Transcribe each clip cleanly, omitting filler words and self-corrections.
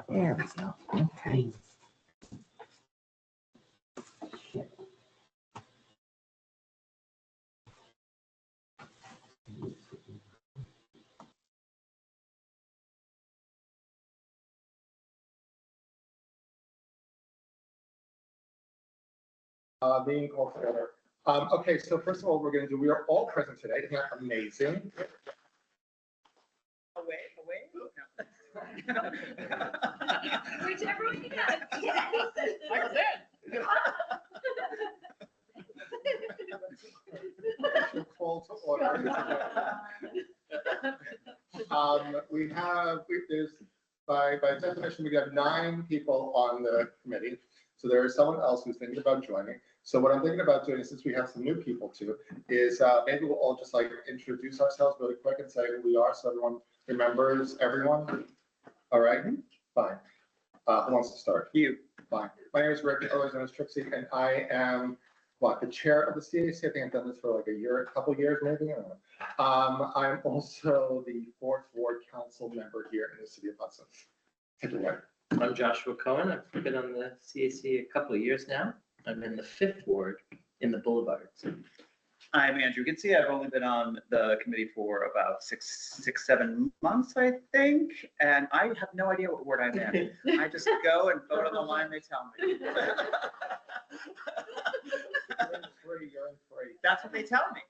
There we go. Okay. Being called to order. Okay, so first of all, we are all present today. Isn't that amazing? Whichever one you got. Yes. Call to order. There's, by definition, we have 9 people on the committee. So there is someone else who's thinking about joining. So what I'm thinking about doing, since we have some new people too, is maybe we'll all just like introduce ourselves really quick and say who we are so everyone remembers everyone. All right, fine. Who wants to start? You. Fine. My name is Rick, otherwise known as Trixie, and I am the chair of the CAC. I think I've done this for like a couple years maybe. I don't know. I'm also the 4th Ward Council member here in the city of Hudson. Take it away. I'm Joshua Cohen. I've been on the CAC a couple of years now. I'm in the 5th Ward in the Boulevards. I'm Andrew Gitzy. I've only been on the committee for about 7 months, I think, and I have no idea what ward I'm in. I just go and vote on the line they tell me. You're in free. That's what they tell me.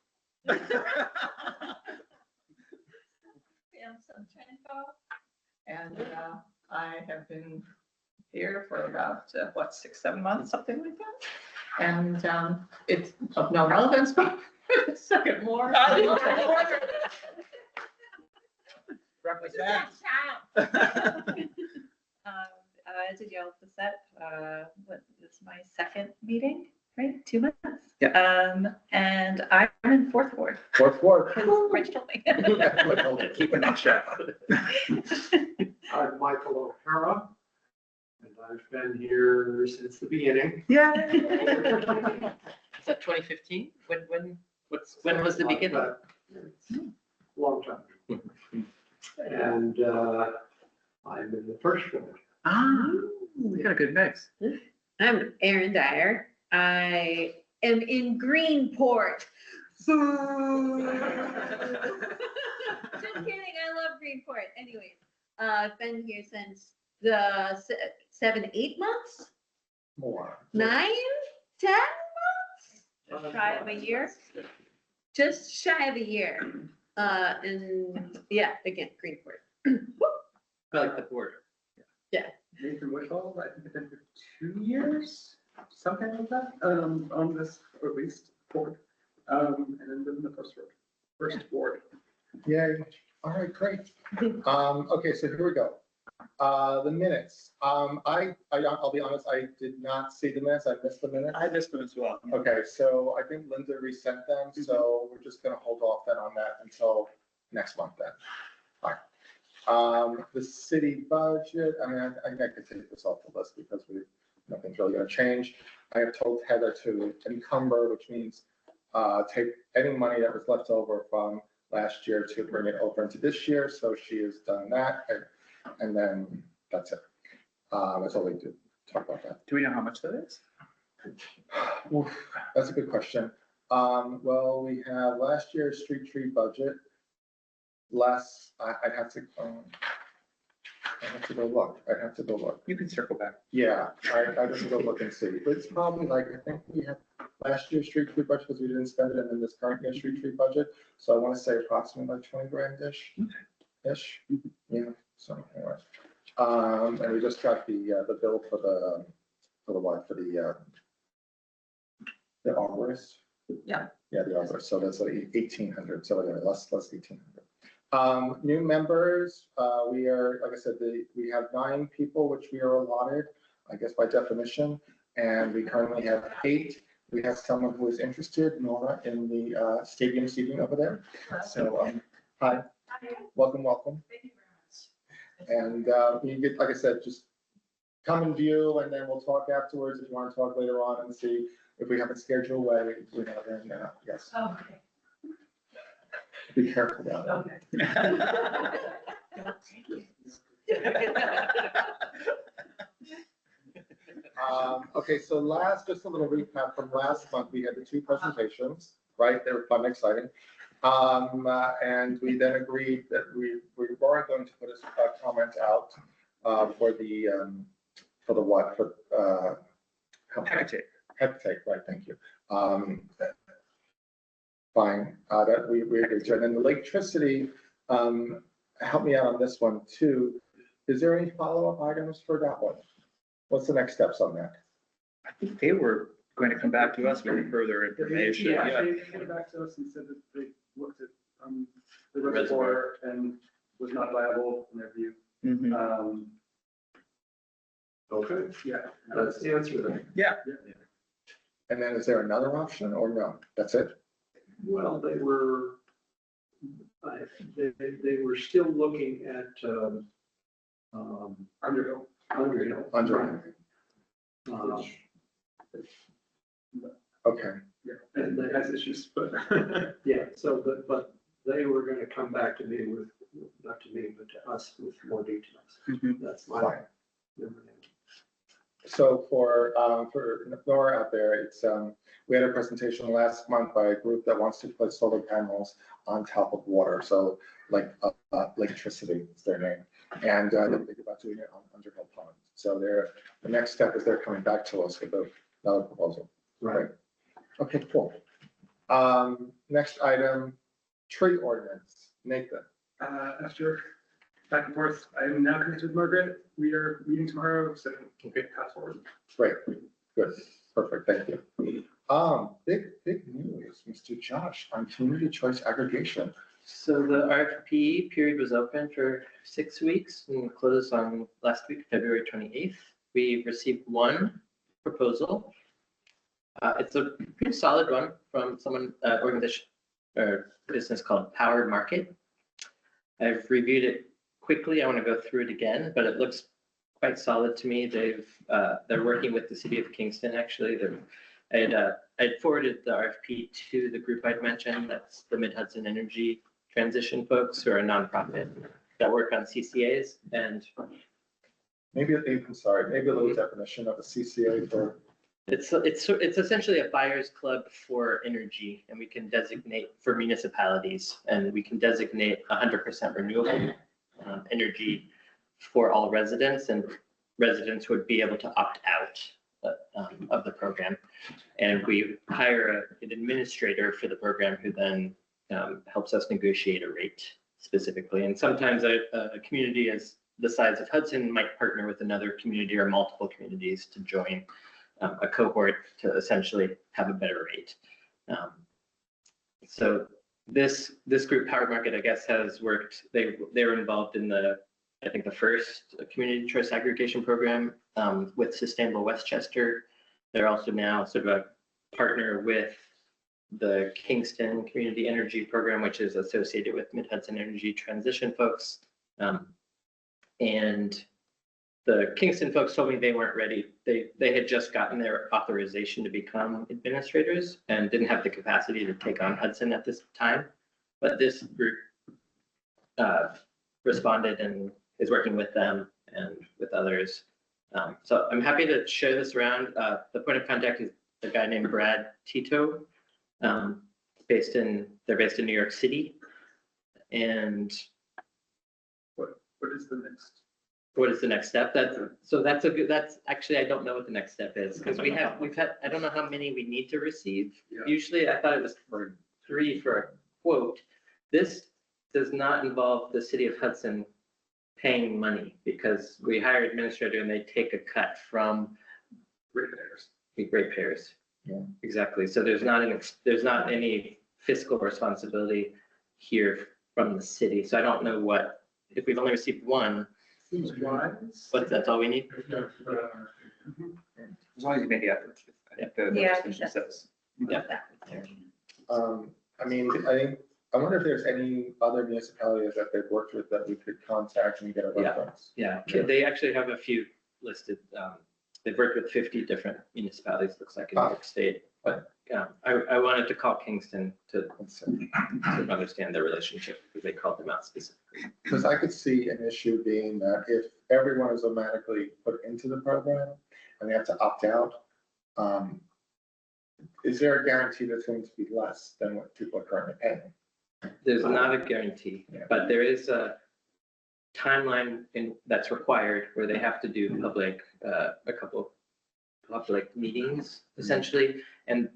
And I have been here for about, 6-7 months, something like that. And it's of no relevance, but second more. Represent. As a Jill said, what is my 2nd meeting, right? 2 months. Yeah. And I'm in 4th Ward. 4th Ward. Because Rich told me. Keep it in check. I'm Michael O'Hara, and I've been here since the beginning. Yeah. Is that 2015? When was the beginning? Long time. And I'm in the 1st ward. We got a good mix. I'm Erin Dyer. I am in Greenport. Boo! Just kidding. I love Greenport. Anyways, I've been here since the 7-8 months, More. 9-10 months, Shy of a year. just shy of a year. And yeah, again, Greenport. I like the border. Nathan Wishall, I think I've been for 2 years, something like that, on this, or at least board. And then been in the first ward. Yay. All right, great. Okay, so here we go. The minutes. I'll be honest, I did not see the minutes. I missed the minutes. I missed them as well. Okay, so I think Linda resent them, so we're just gonna hold off then on that until next month then. Fine. The city budget, I mean, I think I could take this off the list because nothing's really gonna change. I have told Heather to encumber, which means take any money that was left over from last year to bring it over into this year. So she has done that, and then that's it. That's all we do. Talk about that. Do we know how much that is? Oof, that's a good question. Well, we have last year's street tree budget. Less, I'd have to go look. I'd have to go look. You can circle back. Yeah, I have to go look and see. But it's probably like, I think we had last year's street tree budget because we didn't spend it, and then this current year's street tree budget. So I want to say approximately like 20 grand-ish. Ish. Yeah. So anyway, and we just got the bill for the arborist. Yeah. Yeah, the arborist. So that's like 1,800. So anyway, less 1,800. New members, we are, like I said, we have 9 people, which we are allotted, I guess by definition, and we currently have 8. We have someone who is interested, Nora, in the stadium seating over there. So, hi, welcome. Thank you very much. And you get, like I said, just come and view, and then we'll talk afterwards if you want to talk later on and see if we haven't scared you away. Then yes. Okay. Be careful about it. Okay. Okay, so just a little recap from last month, we had the two presentations, right? They were fun and exciting. And we then agreed that we weren't going to put a comment out for the what, for heptake, right, thank you. Fine, that we agreed to. And then the electricity, help me out on this one too. Is there any follow-up items for that one? What's the next steps on that? I think they were going to come back to us with further information. Yeah, they came back to us and said that they looked at the reservoir and was not viable in their view. Mhm. Okay, Yeah. that's the answer then. Yeah. And then is there another option or no? That's it? Well, they were, they were still looking at, Underhill. Underhill. Under, Uh, okay, Yeah, and that has issues, but. Yeah, so, but they were gonna come back to me with, not to me, but to us with more details. Mhm. That's my fine. memory. So for Nora out there, it's, we had a presentation last month by a group that wants to put solar panels on top of water. So like electricity is their name. And they're thinking about doing it on Underhill Pond. So the next step is they're coming back to us with another proposal. Right. Okay, cool. Next item, tree ordinance. Nathan. After back and forth, I am now connected with Margaret. We are meeting tomorrow, so path forward. Great, good, perfect, thank you. Big news, Mr. Josh, on community choice aggregation. So the RFP period was open for 6 weeks and closed on last week, February 28th. We received one proposal. It's a pretty solid one from organization or business called Power Market. I've reviewed it quickly. I want to go through it again, but it looks quite solid to me. They're working with the city of Kingston, actually. I'd forwarded the RFP to the group I'd mentioned. That's the Mid-Hudson Energy Transition folks, who are a nonprofit that work on CCAs. And Maybe a little definition of a CCA for, it's essentially a buyer's club for energy, and we can designate for municipalities, and we can designate 100% renewable energy for all residents, and residents would be able to opt out of the program. And we hire an administrator for the program who then helps us negotiate a rate specifically. And sometimes a community as the size of Hudson might partner with another community or multiple communities to join a cohort to essentially have a better rate. So this group, Power Market, I guess, has worked. They were involved in I think the first community choice aggregation program with Sustainable Westchester. They're also now sort of a partner with the Kingston Community Energy Program, which is associated with Mid-Hudson Energy Transition folks. And the Kingston folks told me they weren't ready. They had just gotten their authorization to become administrators and didn't have the capacity to take on Hudson at this time. But this group responded and is working with them and with others. So I'm happy to share this around. The point of contact is a guy named Brad Tito. They're based in New York City. And What is the next? what is the next step? That's actually, I don't know what the next step is, because we've had, I don't know how many we need to receive. Yeah. Usually I thought it was for 3 for a quote. This does not involve the city of Hudson paying money, because we hire an administrator and they take a cut from ratepayers. Yeah. Exactly. So there's not any fiscal responsibility here from the city. So I don't know if we've only received one, Seems wise. but that's all we need. As long as you make the effort. I think the Yeah, legislation says. Yeah. I mean, I wonder if there's any other municipalities that they've worked with that we could contact and get a Yeah. reference. Yeah, they actually have a few listed. They've worked with 50 different municipalities, looks like, in New York State. I wanted to call Kingston to understand their relationship because they called them out specifically. Because I could see an issue being that if everyone is automatically put into the program and they have to opt out, is there a guarantee that's going to be less than what people are currently paying? There's not a guarantee, Yeah. but there is a timeline that's required where they have to do a couple of public meetings essentially. And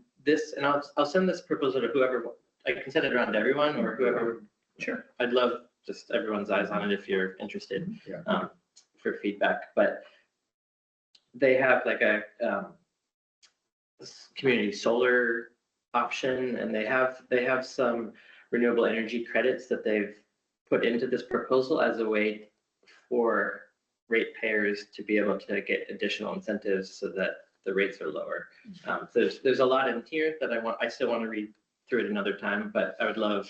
I'll send this proposal to whoever, I can send it around to everyone or whoever. Sure. I'd love just everyone's eyes on it if you're interested. Yeah. For feedback, but they have like a community solar option, and they have some renewable energy credits that they've put into this proposal as a way for ratepayers to be able to get additional incentives so that the rates are lower. So there's a lot in here that I still want to read through it another time, but I would love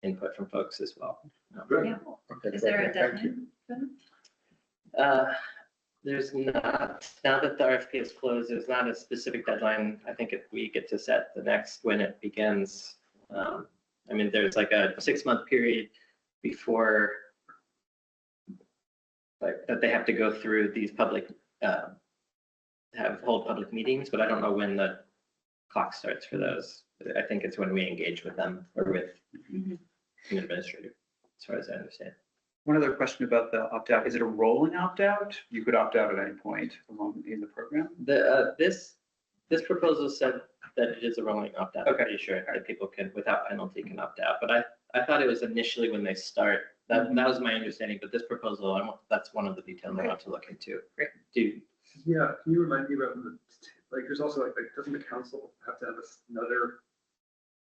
input from folks as well. Yeah. Okay, Is there a great, thank you. Uh, There's not, now that the RFP is closed, there's not a specific deadline. I think if we get to set the next when it begins. I mean, there's like a 6-month period before that they have to go through these hold public meetings, but I don't know when the clock starts for those. I think it's when we engage with them or with an administrator, as far as I understand. One other question about the opt-out. Is it a rolling opt-out? You could opt out at any point along in the program? This proposal said that it is a rolling opt-out. I'm Okay. pretty sure that people can, without penalty, can opt out. But I thought it was initially when they start. That was my understanding. But this proposal, that's one of the details I want to look into. Great. Yeah, can you remind me about there's also like, doesn't the council have to have another,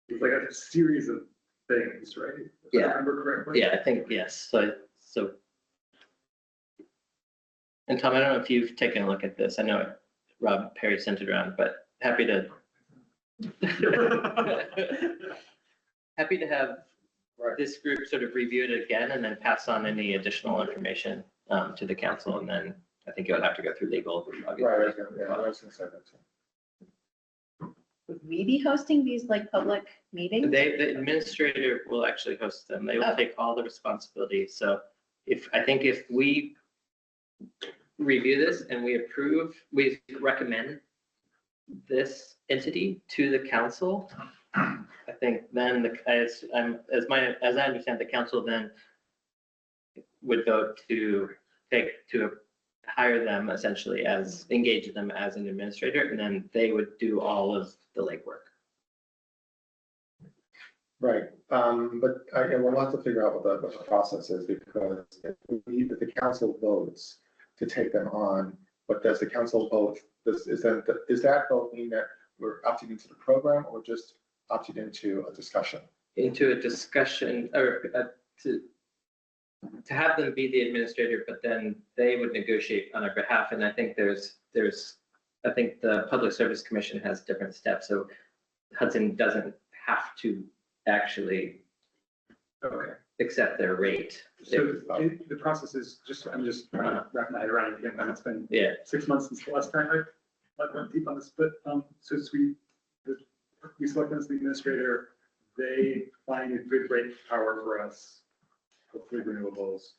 it's like a series of things, right? If I Yeah. remember correctly? Yeah, I think, yes. So, and Tom, I don't know if you've taken a look at this. I know Rob Perry sent it around, but happy to have Right. this group sort of review it again and then pass on any additional information to the council. And then I think it would have to go through legal. Right, I was gonna say that too. Would we be hosting these like public meetings? The administrator will actually host them. They will Oh. take all the responsibility. So I think if we review this and we recommend this entity to the council, I think then as I understand, the council then would vote to hire them essentially engage them as an administrator, and then they would do all of the legwork. Right, but we'll have to figure out what the process is, because if the council votes to take them on, but does the council vote, is that vote mean that we're opting into the program or just opting into a discussion? Into a discussion or to have them be the administrator, but then they would negotiate on our behalf. And I think I think the Public Service Commission has different steps. So Hudson doesn't have to actually Okay, accept their rate. so the process is I'm just trying to wrap my head around it again, and it's been Yeah, 6 months since the last time I went deep on this, but since we select them as the administrator, they find a good rate power for us, hopefully renewables.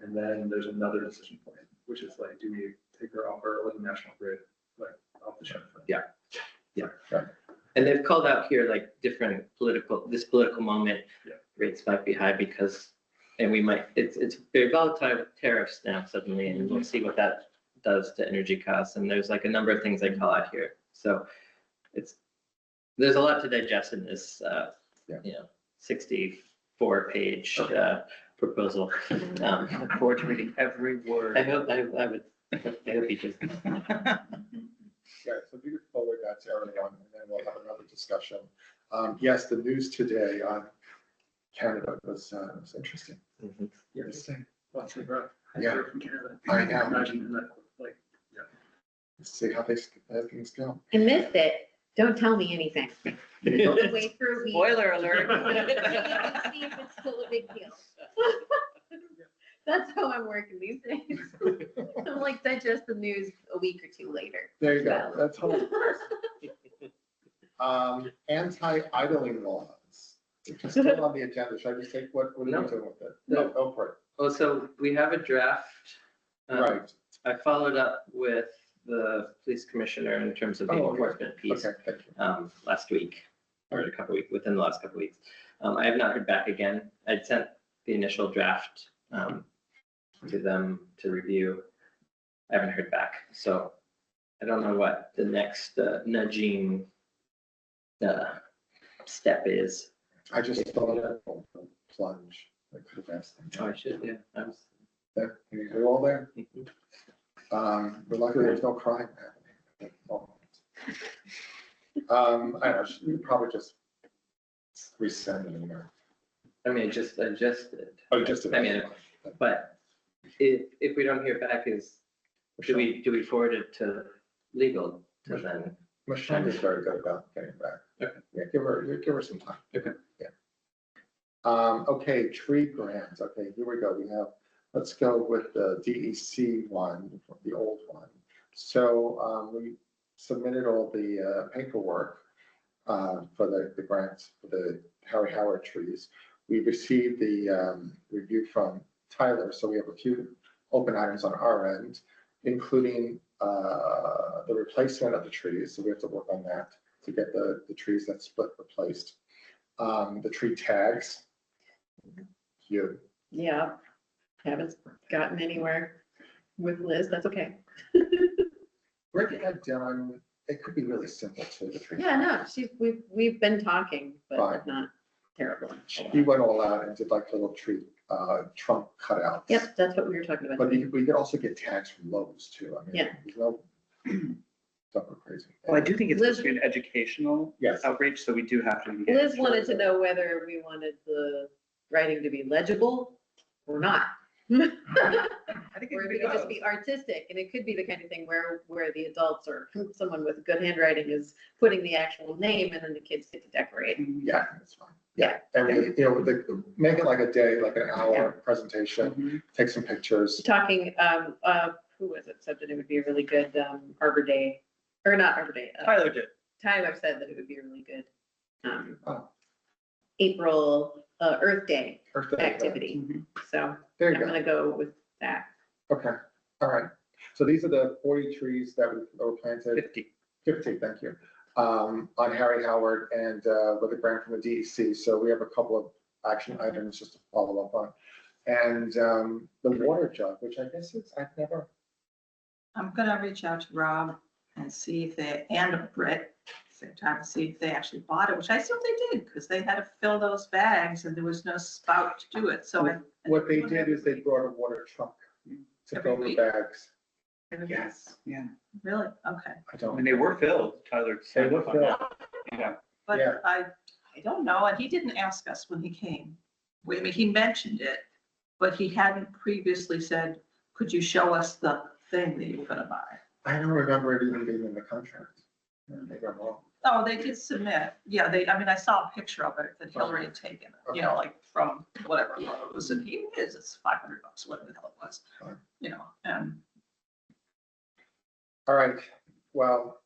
And then there's another decision point, which is like, do we take her off our national grid, like off the shelf? Yeah. and they've called out here like this political moment. Yeah. Rates might be high and it's very volatile with tariffs now suddenly, and we'll see what that does to energy costs. And there's like a number of things they call out here. So there's a lot to digest in this, 64-page proposal. Look forward to reading every word. I hope you just. Yeah, so we could forward that to everyone, and then we'll have another discussion. Yes, the news today on Canada was interesting. Interesting. Lots of, Yeah. from Canada. I know. Imagine that, like, Let's see how things go. I missed it. Don't tell me anything. Wait for a week. Spoiler alert. See if it's still a big deal. That's how I'm working these days. I'm like digest the news a week or two later. There you go, that's all. Anti-idling laws. Which is still on the agenda. Should I just take what are No. we doing with it? No. No, go for it. Oh, so we have a draft. Right. I followed up with the police commissioner in terms of the Oh, okay. enforcement piece, Okay, thank you. last week, or a couple weeks, within the last couple weeks. I have not heard back again. I'd sent the initial draft, to them to review. I haven't heard back, so I don't know what the next nudging step is. I just thought of plunge. I could have asked them. Oh, I should, yeah. I was- There, you're all there. But luckily there's no crime happening. at the moment. I don't know, you probably just resend an email. I mean, I just did. Oh, just. I mean, but if we don't hear back, do we forward it to legal to then? Michelle is very good about getting back. Okay. Yeah, give her some time. Okay. Yeah. Okay, tree grants. Okay, here we go. Let's go with the DEC one, the old one. So we submitted all the paperwork for the grants for the Harry Howard trees. We received the review from Tyler, so we have a few open items on our end, including the replacement of the trees. So we have to work on that to get the trees that split replaced. The tree tags. Yeah, haven't gotten anywhere with Liz, that's okay. Breaking that down, it could be really simple too, the tree. Yeah, no, we've been talking, Fine. but not terrible. He went all out and did like little tree trunk cutouts. Yep, that's what we were talking about. But we could also get tags from Lowe's too. I mean, Yeah. there's no, don't go crazy. Well, I do think it's Liz- supposed to be an educational Yes. outreach, so we do have to. engage. Liz wanted to know whether we wanted the writing to be legible or not. I think Or it if it could just be artistic, and it could be the kind of thing where the adults or someone with good handwriting is putting the actual name and then the kids get to decorate. Yeah, that's fine. Yeah, and make it like a day, like an hour presentation, Mhm. take some pictures. Talking, who was it, said that it would be a really good Arbor Day, or not Arbor Day. Tyler did. Tyler said that it would be a really good Oh. April Earth Day Earth Day, activity. So There I'm you go. gonna go with that. Okay, all right. So these are the 40 trees that were planted. 50, thank you, on Harry Howard and with a grant from the DEC. So we have a couple of action items just to follow up on. And the water jug, which I guess I've never, I'm gonna reach out to Rob and see if and Britt, same time, to see if they actually bought it, which I assume they did, because they had to fill those bags and there was no spout to do it, so. what they did is they brought a water truck to Every fill the week? bags. Yes, Yeah, Really? Okay. I I don't. mean, they were filled, Tyler. They said were about filled. that. Yeah. But Yeah. I don't know, and he didn't ask us when he came. I mean, he mentioned it, but he hadn't previously said, could you show us the thing that you were gonna buy? I don't remember it even being in the contract. Maybe I'm wrong. Oh, they did submit, yeah, I mean, I saw a picture of it that Hillary had taken, you know, like from whatever Lowe's, and here it is, it's $500, whatever the hell it was. Fine. You know, and All right, well,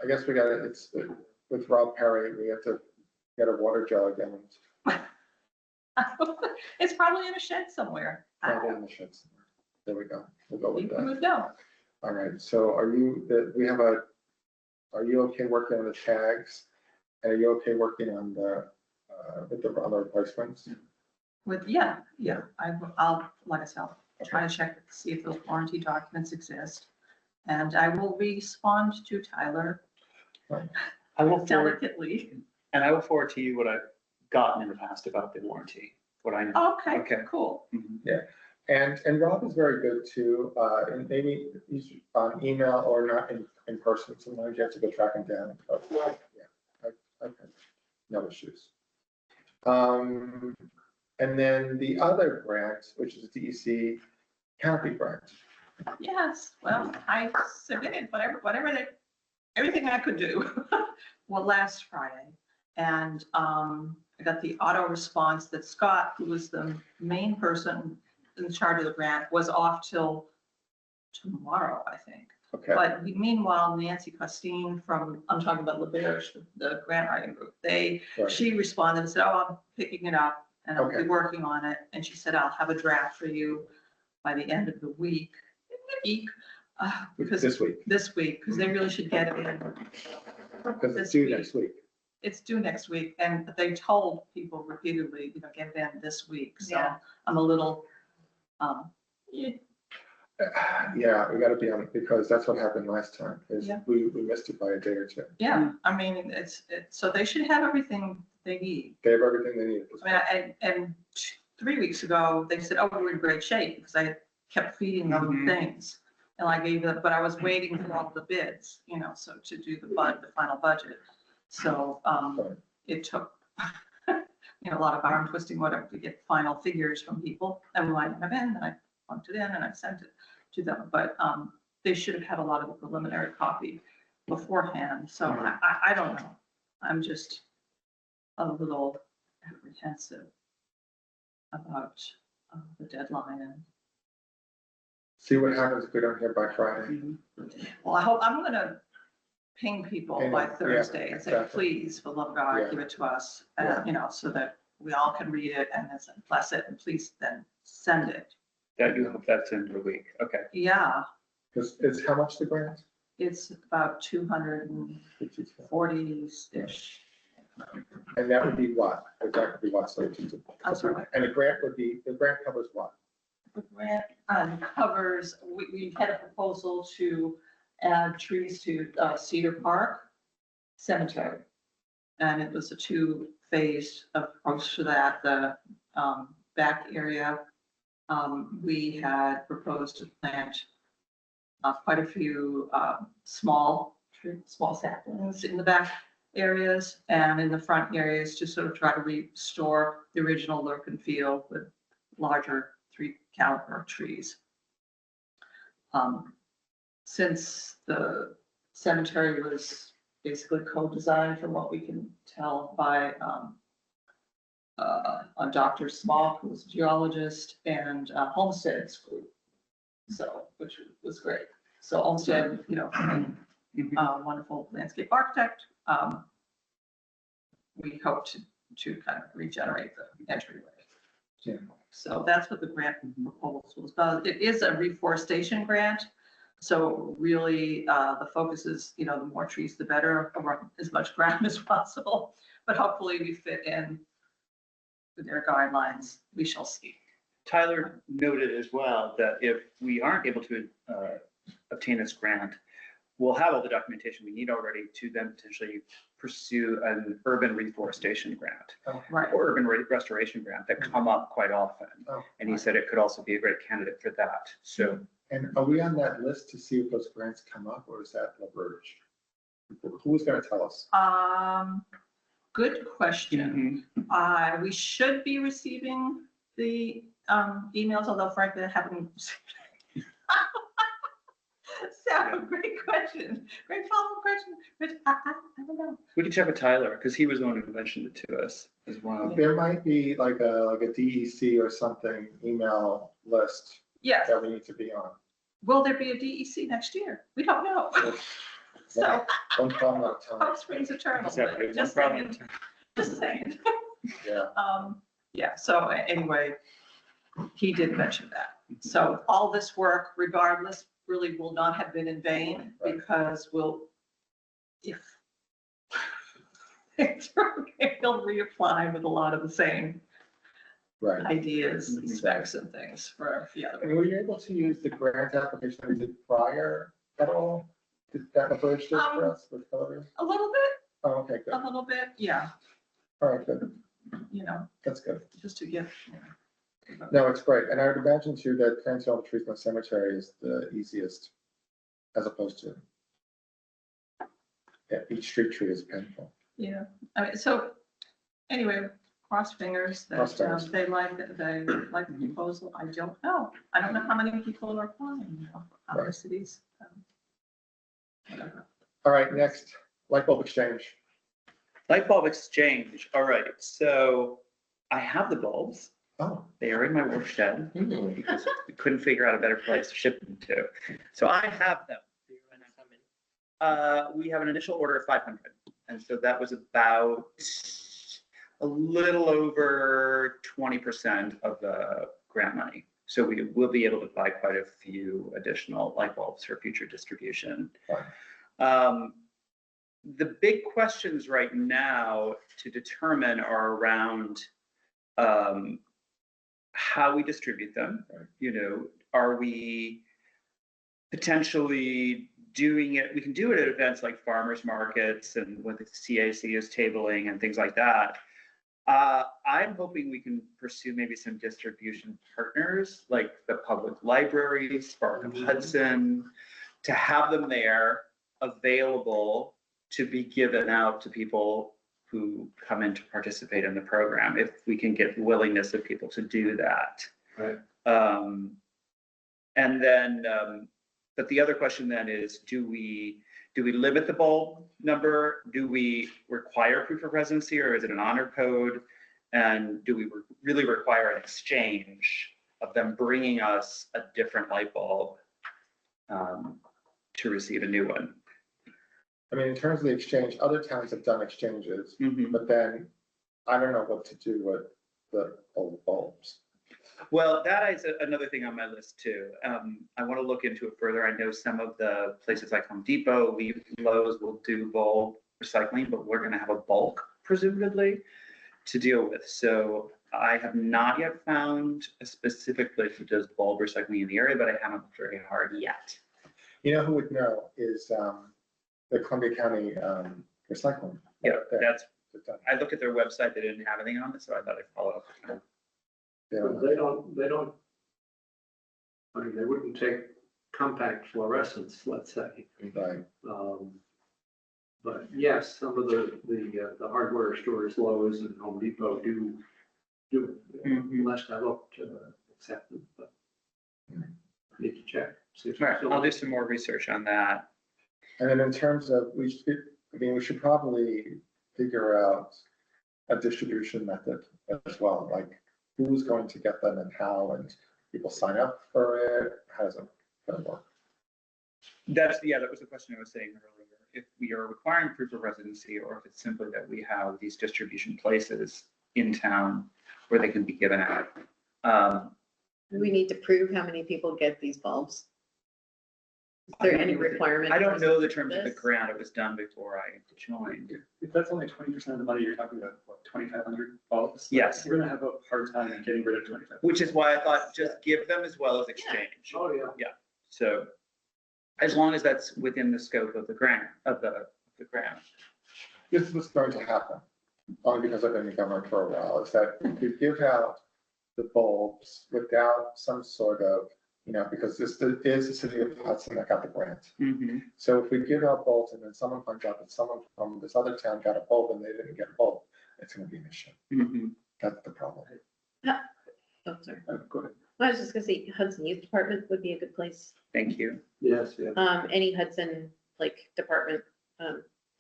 I guess we got it. It's with Rob Perry, we have to get a water jug and it's probably in a shed somewhere. probably in the shed somewhere. There we go. We'll go with You that. would know. All right, so are you okay working on the tags? And are you okay working on with the other replacements? Yeah, I'll, like I said, I'll try to check, see if those warranty documents exist. And I will respond to Tyler I will forward, delicately. and I will forward to you what I've gotten in the past about the warranty, what I know. Okay, Okay. cool. Mhm. And Rob is very good too, and maybe he's on email or not in person. Sometimes you have to go track him down. But, yeah, no issues. And then the other grant, which is the DEC canopy grant. Yes, well, I submitted everything I could do, well, last Friday. And I got the auto response that Scott, who was the main person in charge of the grant, was off till tomorrow, I think. Okay, But meanwhile, Nancy Costine from, I'm talking about LaBerge, the grant writing group, right. she responded and said, oh, I'm picking it up and I'll Okay. be working on it. And she said, I'll have a draft for you by the end of the week. Because This week, this week, because they really should get it in. because it's this due week. next week. It's due next week, and they told people repeatedly, get it in this week, so Yeah. I'm a little, Yeah, we gotta be on it, because that's what happened last time, is Yeah. we missed it by a day or two. yeah, I mean, so they should have everything they need. They have everything they need. at this I mean, point. and 3 weeks ago, they said, oh, we're in great shape, because I kept feeding them Mhm. things. And I gave them, but I was waiting for all the bids, so to do the final budget. So, Right. it took, a lot of arm twisting, whatever, to get final figures from people. And when I have in, I plugged it in and I sent it to them. But, they should have had a lot of the preliminary copy beforehand. So I don't know. I'm just a little apprehensive about the deadline. And See what happens if we don't hear by Friday. well, I'm gonna ping people by Yeah, Thursday and say, exactly. please, for the love of God, Yeah. give it to us. Yeah. So that we all can read it and then bless it, and please then send it. That you hope that's in the week. Okay. Yeah, Because it's how much the grant? it's about 240-ish. And that would be what? That would be what, so. I'm sorry. And the grant covers what? The grant covers, we had a proposal to add trees to Cedar Park Cemetery. And it was a 2-phase approach to that. The back area, we had proposed to plant quite a few small saplings in the back areas, and in the front areas to sort of try to restore the original look and feel with larger 3 caliber trees. Since the cemetery was basically co-designed, from what we can tell, by a Dr. Small, who was a geologist, and Homestead's group, so, which was great. So Homestead, wonderful landscape architect. We hope to kind of regenerate the entryway. Yeah. So that's what the grant proposal was about. It is a reforestation grant. So really, the focus is, the more trees, the better, or as much ground as possible. But hopefully we fit in with their guidelines. We shall see. Tyler noted as well that if we aren't able to obtain this grant, we'll have all the documentation we need already to then potentially pursue an urban reforestation grant Right. or urban restoration grant that come up quite often. Oh, And he said it could also be a great candidate for that. So And are we on that list to see if those grants come up, or is that LaBerge? Who's gonna tell us? Good question. We should be receiving the emails, although frankly, I haven't. So, great question. Great follow-up question, but I don't know. we can check with Tyler because he was the one who mentioned it to us as well. There might be like a DEC or something email list Yes. that we need to be on. Will there be a DEC next year? We don't know. So, One problem at a time. hope springs eternal. Exactly, one Just problem. saying. Just saying. Yeah, Yeah, so anyway, he did mention that. So all this work regardless really will not have been in vain, Right. because if he'll reapply with a lot of the same right. ideas, Mhm. specs and things for the other. And were you able to use the grant application we did prior at all? Did that LaBerge did for us with Hillary? A little bit, Oh, okay, good. yeah, All right, good. That's good. just to get, No, it's great. And I would imagine too that planting all the trees in the cemetery is the easiest as opposed to, yeah, each street tree is painful. yeah. I mean, so anyway, cross fingers Cross that fingers. they like the proposal. I don't know. I don't know how many people are applying, other Right. cities. Whatever. All right, next, light bulb exchange. Light bulb exchange. All right. So I have the bulbs. Oh, They are in my work shed because we couldn't figure out a better place to ship them to. So I have them. We have an initial order of 500. And so that was about a little over 20% of the grant money. So we will be able to buy quite a few additional light bulbs for future distribution. The big questions right now to determine are around how we distribute them. You know, are we potentially doing it? We can do it at events like farmers markets and when the CAC is tabling and things like that. I'm hoping we can pursue maybe some distribution partners like the public library, Spark of Hudson, to have them there available to be given out to people who come in to participate in the program, if we can get willingness of people to do that. Right. And then, but the other question then is, do we limit the bulb number? Do we require proof of residency, or is it an honor code? And do we really require an exchange of them bringing us a different light bulb to receive a new one? I mean, in terms of the exchange, other towns have done exchanges, Mhm. but then I don't know what to do with the old bulbs. Well, that is another thing on my list too. I want to look into it further. I know some of the places like Home Depot, Lowe's will do bulb recycling, but we're going to have a bulk presumably to deal with. So I have not yet found a specific place that does bulb recycling in the area, but I haven't looked very hard yet. You know who would know is the Columbia County recycling. Yeah, that's, They've done- I looked at their website, they didn't have anything on it, so I thought I'd follow up with them. they But don't- they don't, I mean, they wouldn't take compact fluorescents, let's say. Right. But yes, some of the hardware stores, Lowe's and Home Depot do Mhm. lest I look to accept them, but need to check. See if All right, it's still- I'll do some more research on that. And then in terms of, we should probably figure out a distribution method as well, like who's going to get them and how, and people sign up for it, how does it gonna work? That was the question I was saying earlier. If we are requiring proof of residency, or if it's simply that we have these distribution places in town where they can be given out. Do we need to prove how many people get these bulbs? Is there any requirement? I for don't us know to the do terms of the this? grant. It was done before I joined. If that's only 20% of the money, you're talking about, what, 2,500 bulbs? Yes. We're gonna have a hard time getting rid of 25. Which is why I thought just give them as well as exchange. Oh, yeah. So as long as that's within the scope of the grant, of the grant. This is what's going to happen, only because I've been in government for a while, is that if you give out the bulbs without some sort of, because this is the city of Hudson that got the grant. So if we give out bulbs and then someone finds out that someone from this other town got a bulb and they didn't get a bulb, it's gonna be an issue. That's the problem. Oh, sorry. Go ahead. I was just gonna say Hudson Youth Department would be a good place. Thank you. Yes, yeah. Any Hudson, like, department,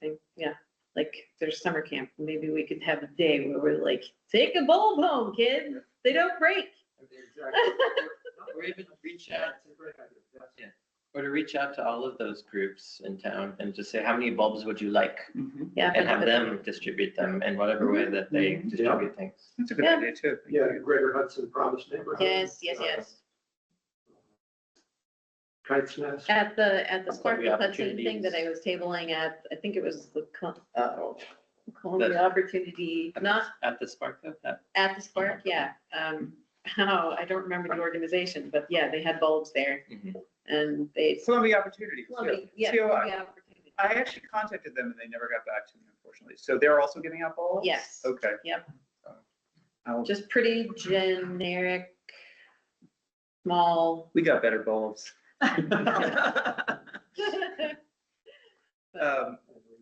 thing, yeah. Like, there's summer camp, maybe we could have a day where we're like, take a bulb home, kids, they don't break. Or even reach out, That's a great idea, yes. or to reach out to all of those groups in town and just say, how many bulbs would you like? Yeah. And have them distribute them in whatever way that they distribute things. That's a good Yeah. idea too. Yeah, Greater Hudson Promise Neighborhood. Yes, yes, yes. Kite's Nest. At the Columbia Sparkle Hudson thing that Opportunities. I was tabling at, I think it was the Columbia Opportunity, not At the Spark Club, at the Spark, yeah. I don't remember the organization, but yeah, they had bulbs there Mhm. and they. Columbia Opportunities. Yeah, COI. Columbia Opportunity. I actually contacted them and they never got back to me, unfortunately. So they're also giving out bulbs? Yes. Okay. Yep. I'll- Just pretty generic, small. We got better bulbs. And we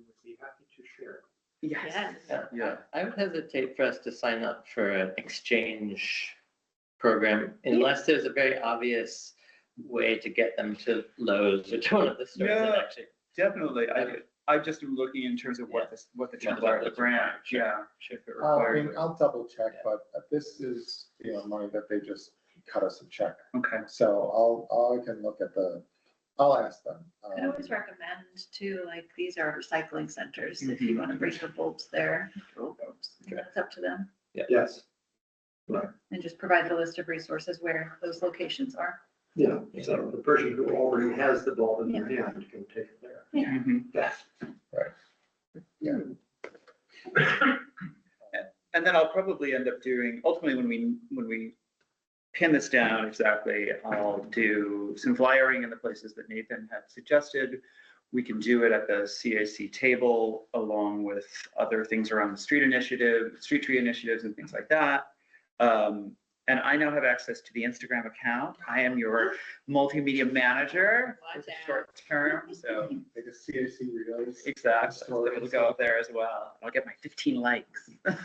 would be happy to share. Yes. Yeah. I would hesitate for us to sign up for an exchange program unless there's a very obvious way to get them to Lowe's or to one of the stores that Yeah. actually. Definitely. I just am looking in terms of what the terms are of the grant. Yeah. If it requires it. I'll double check, but this is, money that they just cut us a check. Okay. So I can look at the I'll ask them. I always recommend too, like, these are recycling centers, if you want to bring the bulbs there. That's up to them. Yes, And just provide the list of resources where those locations are. yeah, so the person who already has the bulb in their hand can take it there. Mhm. Yeah. And then I'll probably end up doing, ultimately, when we pin this down exactly, I'll do some flyering in the places that Nathan had suggested. We can do it at the CAC table along with other things around the street tree initiatives and things like that. And I now have access to the Instagram account. I am your multimedia manager for Watch the out. short term, so Like a CAC reels. exactly. So it'll go up there as well. I'll get my 15 likes. God,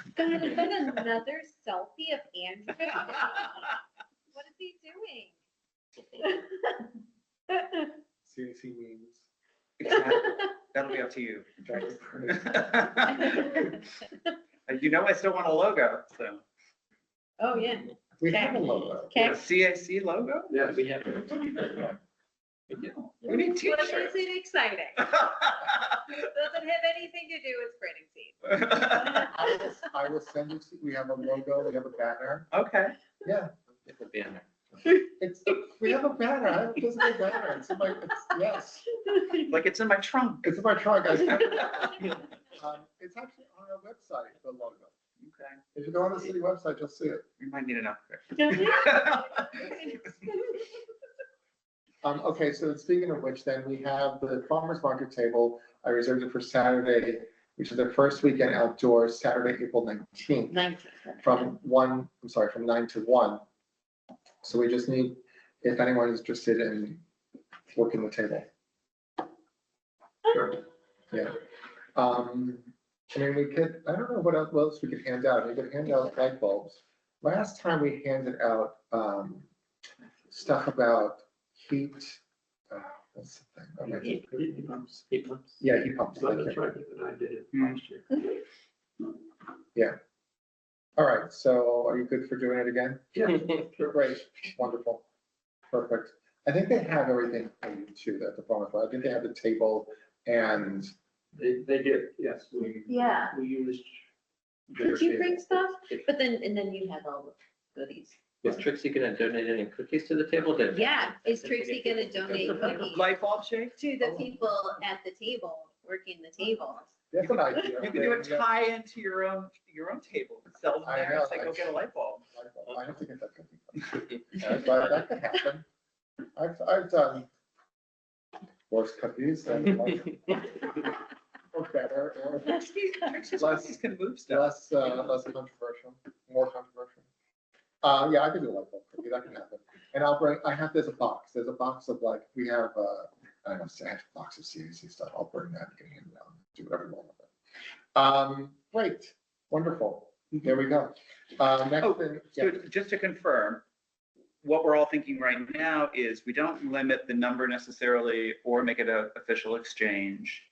is that another selfie of Andrew? What is he doing? CAC memes. Exactly. That'll be up to you. You know, I still want a logo, so. Oh, yeah. We have a logo. Okay. CAC logo? Yes. We have. We need What t-shirts. is it exciting? Doesn't have anything to do with spreading seeds. I will send you, we have a logo, we have a banner. Okay. Yeah, It will be in there. we have a banner, I have a physical banner. It's in my, yes, Like it's in my trunk. it's in my trunk. It's actually on our website, the logo. Okay. If you go on the city website, you'll see it. We might need an upgrade. Okay, so speaking of which, then we have the farmer's market table. I reserved it for Saturday, which is the first weekend outdoors, Saturday, April 19th, from 9 to 1. So we just need, if anyone is interested in working the table. Sure. Yeah. I mean, we could, I don't know what else we could hand out. We could hand out light bulbs. Last time we handed out stuff about heat. What's the thing? Oh, my- Heat pumps. Heat pumps. Yeah, heat pumps. So Thank that's you. right, and I did it last year. All right, so are you good for doing it again? Yeah. Great, wonderful, perfect. I think they have everything for you too, at the farmer's market. I think they have the table and They did, yes, Yeah. we used. their Could you table. bring stuff? But then, and then you had all the goodies. Is Trixie gonna donate any cookies to the table? Yeah, is Trixie gonna donate cookies Light bulb shake? to the people at the table, working the table? that's an idea. You can do a tie into your own table. Sell them I there. know, It's like, go get a light bulb. I have to get that cookie. But that could happen. I've done worse cookies and or better, or Trixie's Less- cookies can move stuff. less controversial, more controversial. Yeah, I can do a light bulb cookie, that can happen. And there's a box of like, we have, I don't know, I have a box of CAC stuff, I'll bring that, you can hand it out, do whatever you want with it. Great, wonderful, there we go. Next Oh, thing, So yeah, just to confirm, what we're all thinking right now is we don't limit the number necessarily or make it an official exchange.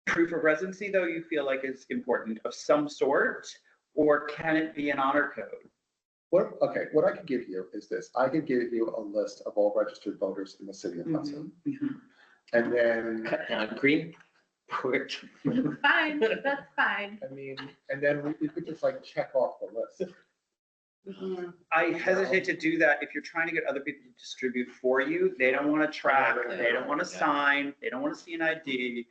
Proof of residency, though, you feel like is important of some sort, or can it be an honor code? what I could give you is this, I could give you a list of all registered voters in the city of Hudson. And then, Cut down Greenport. Fine, that's fine. I mean, and then we could just like check off the list. I hesitate to do that if you're trying to get other people to distribute for you. They don't want to track, they don't want to sign, they don't want to see an ID.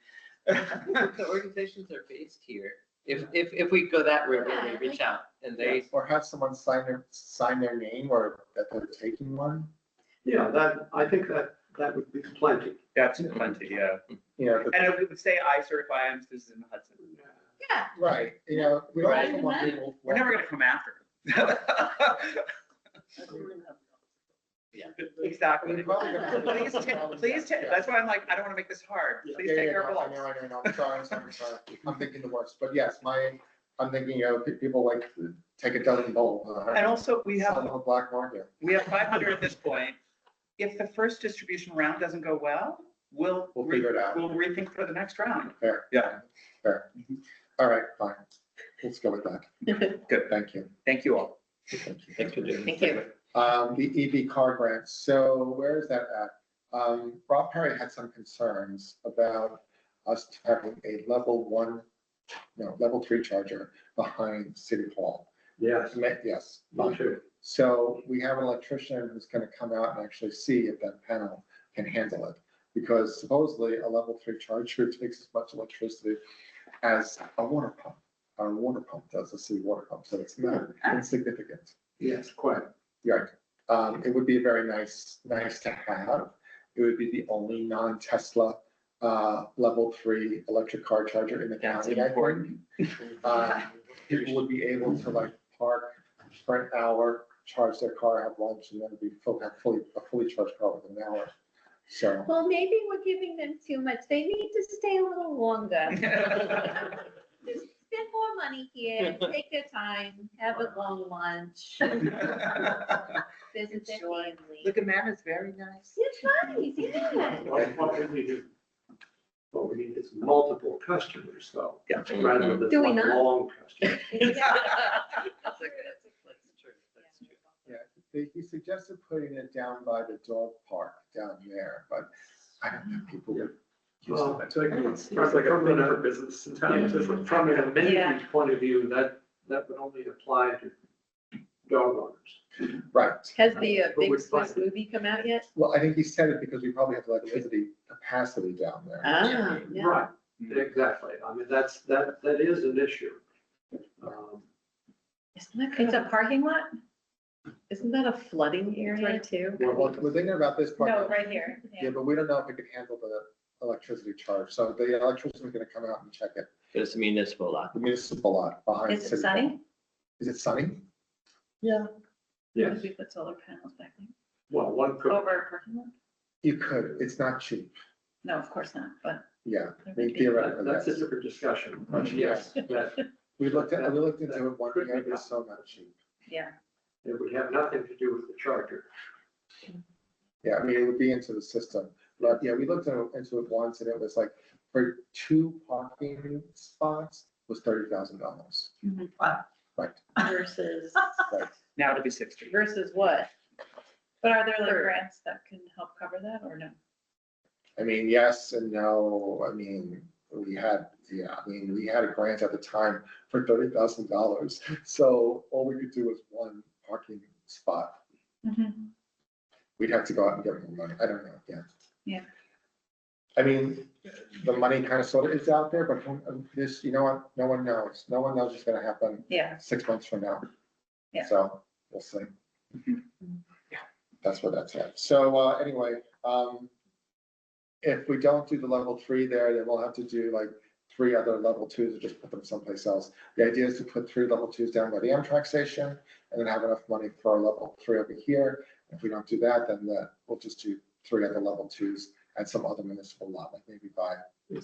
The organizations are based here. If we go that route, where we reach out and they, Or have someone sign their name or that they're taking one. Yeah, I think that would be plenty. That's plenty, yeah. You know, And it would say, I certify I'm a citizen of Hudson. Yeah. right, you know, we don't Right. also want people. We're never gonna come after them. Exactly. We're probably gonna- Please, that's why I'm like, I don't want to make this hard. Please take our I bulbs. know, I'm sorry, I'm thinking the worst, but yes, I'm thinking, people like take a dozen bulbs. And also, we Sell have them on black market. 500 at this point. If the first distribution round doesn't go well, we'll figure it out. We'll rethink for the next round. Fair. Yeah. Fair. All right, fine. Let's go with that. Good. Thank you. Thank you all. Thank you. thanks for doing Thank this. you. The EV car grant, so where is that at? Rob Perry had some concerns about us having a level 3 charger behind City Hall. Yes, Yes. me too. So we have an electrician who's gonna come out and actually see if that panel can handle it. Because supposedly a level 3 charger takes as much electricity as a water pump. Our water pump does, a city water pump, so it's not insignificant. Yes, quite. Right. It would be very nice to have. It would be the only non-Tesla level 3 electric car charger in the That's county, I think. important. People would be able to like park for an hour, charge their car, have lunch, and then have a fully charged car within an hour. So, Well, maybe we're giving them too much. They need to stay a little longer. Just spend more money here, take their time, have a long lunch, visit their family. Look, Amanda's very nice. It's nice, yeah. What we need is multiple customers though. Yeah. Rather than Do we one not? long customer. That's true, that's true. yeah, he suggested putting it down by the dog park down there, but I don't think people would use Well, it. I feel like it's like a thing for business in town. From an amenity Yeah. point of view, that would only apply to dog owners. Right. Has the Who big would Swiss find it? movie come out yet? Well, I think he said it because we probably have electricity capacity down there. Ah, yeah. Right, exactly. I mean, that is an issue. Isn't that It's kind a of, parking lot? isn't that a flooding area too? Well, we're thinking about this part. No, right here. Yeah, but we don't know if it can handle the electricity charge. So the electrician's gonna come out and check it. It's a municipal lot. The municipal lot behind. Is it City Hall. sunny? Is it sunny? Yeah. Yes, Could we put solar panels back there? well, one could, Over a parking lot? You could. It's not cheap. No, of course not, but Yeah, there I mean, might be. theoretically, that's a yes. different discussion, but yes, that We looked into it one year, it was so not cheap. Yeah, it would have nothing to do with the charger. Yeah, I mean, it would be into the system. But yeah, we looked into it once and it was like for 2 parking spots was $30,000. Right, Versus, right. Now it'll be 60. versus what? but are there like Sure. grants that can help cover that or no? I mean, yes and no. I mean, we had a grant at the time for $30,000. So all we could do was 1 parking spot. We'd have to go out and get more money. I don't know, yeah. Yeah. I mean, the money kind of sort of is out there, but this, you know what? No one knows. No one knows what's gonna happen Yeah, 6 months from now. Yeah. So we'll see. Mhm. Yeah, that's where that's at. So anyway, if we don't do the level 3 there, then we'll have to do like 3 other level 2s or just put them someplace else. The idea is to put 3 level 2s down by the Amtrak station and then have enough money for our level 3 over here. If we don't do that, then we'll just do 3 other level 2s at some other municipal lot, like maybe by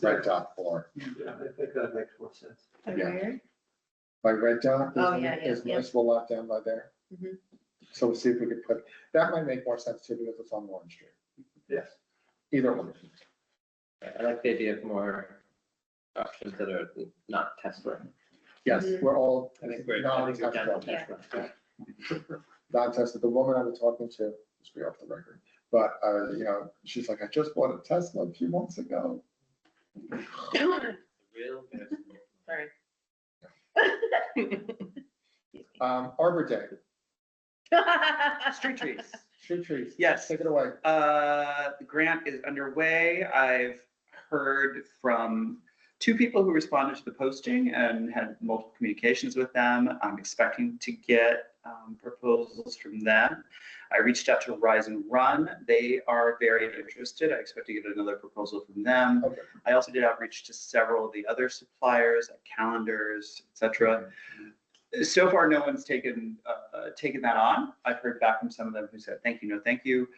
Red Dot or Yeah, I think that makes more sense. Yeah. by Red Dot. Oh, yeah, There's a yeah. municipal lot down by there. Mhm. So we'll see if we could put, that might make more sense too because it's on Warren Street. Yes. Either one. I like the idea of more options that are not Tesla. Yes, Mhm. we're all I think we're down non-Tesla. to Tesla. Non-Tesla. The woman I was talking to, just be off the record, but, she's like, I just bought a Tesla a few months ago. Real good. Sorry. Arbor Day, Street trees. street trees. Yes. Take it away. The grant is underway. I've heard from 2 people who responded to the posting and had multiple communications with them. I'm expecting to get proposals from them. I reached out to Rise and Run. They are very interested. I expect to get another proposal from them. Okay. I also did outreach to several of the other suppliers, like calendars, et cetera. So far, no one's taken that on. I've heard back from some of them who said, thank you, no, thank you.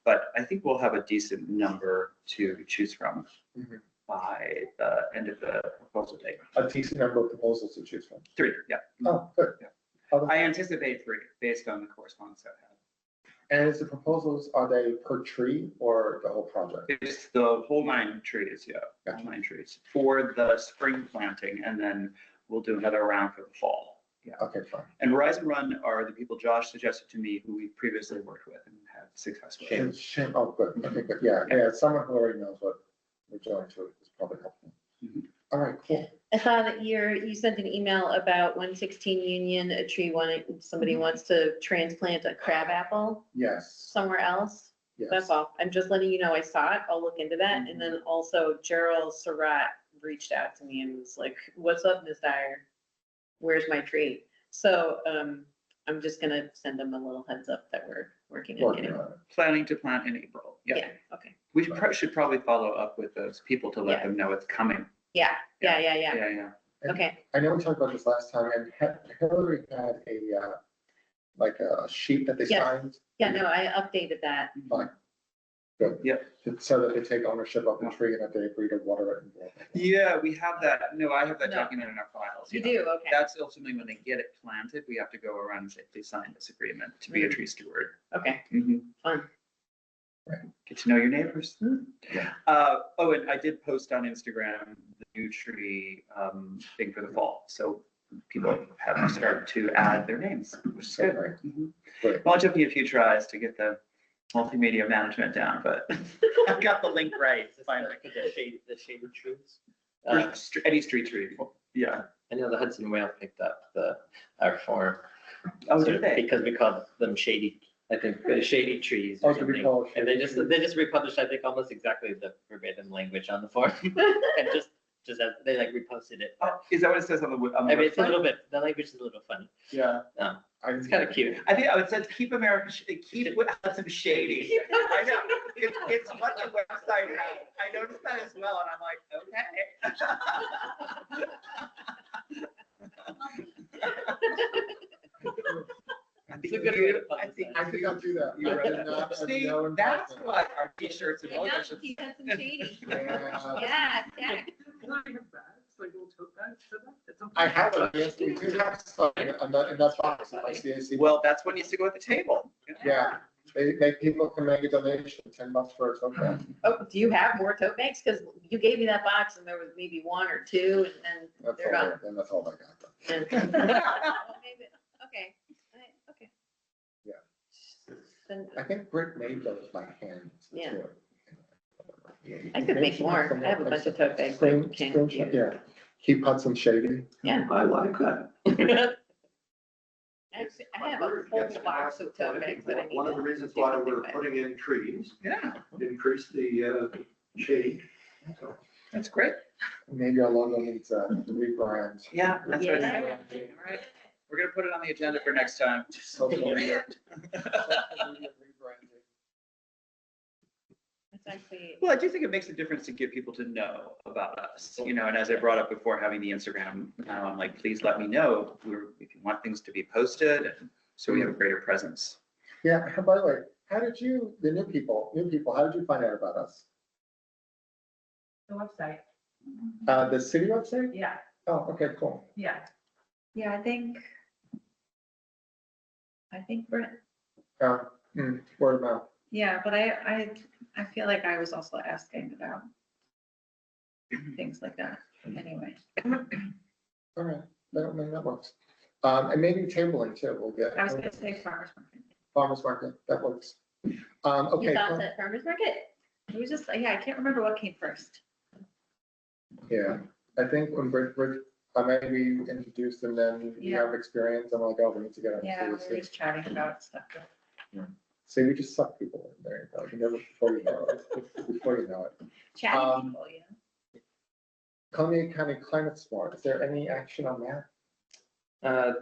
But I think we'll have a decent number to choose from Mhm. by the end of the proposal date. A decent number of proposals to choose from. 3, yeah. Oh, good. Yeah. Other- I anticipate 3 based on the correspondence I've had. And is the proposals, are they per tree or the whole project? It's the whole 9 trees, yeah, Gotcha. 9 trees for the spring planting, and then we'll do another round for the fall. Okay, fine. And Rise and Run are the people Josh suggested to me who we previously worked with and had success with. Shame, oh, good, okay, good, yeah, someone who already knows what we're doing to is probably helpful. Mhm. All right, cool. I saw that you sent an email about 116 Union, a tree somebody wants to transplant a crab apple Yes, somewhere else. yes. That's all. I'm just letting you know I saw it. I'll look into that. And then also Gerald Surratt reached out to me and was like, what's up, Ms. Dyer? Where's my tree? So, I'm just gonna send them a little heads up that we're working on Working getting. on it. Planning to plant in April. Yeah. Yeah, okay. We should probably follow up with those people to let Yeah. them know it's coming. Yeah. Yeah. Okay. I know we talked about this last time, and Hillary had a, like a sheet that they Yes. signed. Yeah, no, I updated that. Fine. Good. Yep. So that they take ownership of the tree and that they agree to water it. and- Yeah, we have that. No, I have that No. document in our files. You know. do, okay. That's ultimately when they get it planted, we have to go around and say, please sign this agreement to be a tree steward. Okay, Mhm. fun. Get to know your neighbors. Yeah. Oh, and I did post on Instagram the new tree thing for the fall. So people have started to add their names, which is good. Right. Mhm. Great. Well, it took me a few tries to get the multimedia management down, but I got the link right finally. The shaded trees. For Eddie Street Tree. Yeah. I know the Hudson Whale picked up our form. Oh, So- did they? Because we called them shady, I think, shady trees Oh, or did we something. call it And they shady just republished, I think, almost exactly the verbatim language on the form. And just as they like reposted it. Oh, is that what it says on the I mean, it's a website? little bit, the language is a little funny. Yeah. It's kind of cute. I think I would say keep America, keep Hudson shady. I know, it's what the website has. I noticed that as well, and I'm like, okay. It's a good way to I think, I think I'll do that. You I wrote did that. not have See, no that's involvement. what our t-shirts and Yeah, logos now should. he's got some shady. Yeah. Yeah, yeah. Can I have bags, like little tote bags for that? At some I point? have it, yes, we do have some in that box, in my CAC. Well, that's what needs to go at the table. Yeah, people can make a donation, $10 for a tote bag. Oh, do you have more tote bags? Because you gave me that box and there was maybe one or two and then That's they're all, gone. then that's all I got. And- Oh, maybe- Okay, okay. Yeah. Then I think Britt made those by hand. Yeah. too. I could make more. I have a bunch of tote bags that I can't use. Yeah, keep Hudson shady. Yeah. I like that. Actually, I have a whole box of tote bags that I need. One of the to reasons do why something we're with. putting in trees, Yeah, increase the shade. So, that's great. Maybe our logo needs a rebrand. Yeah, that's right. Yeah. All right, we're gonna put it on the agenda for next time. Social media. Social media rebranding. It's actually, Well, I do think it makes a difference to get people to know about us, you know, and as I brought up before, having the Instagram, I'm like, please let me know if you want things to be posted, and so we have a greater presence. Yeah, by the way, how did you, the new people, how did you find out about us? The website, The city website? yeah, Oh, okay, cool. yeah. Yeah, I think Brent, Word of mouth. yeah, but I feel like I was also asking about things like that anyway. All right, that works. And maybe tabling too, we'll get. I was gonna say farmers market. Farmers market, that works. you Okay, thought that farmer's market? It was just, yeah, I can't remember what came first. yeah, I think when Britt, I maybe introduced and then you Yeah. have experience, I'm like, oh, we need to get on Yeah, we were CAC. just chatting about stuff. See, we just suck people in there, you never, before you know it. Chatting Um, people, you know? Columbia County Climate Smart, is there any action on that?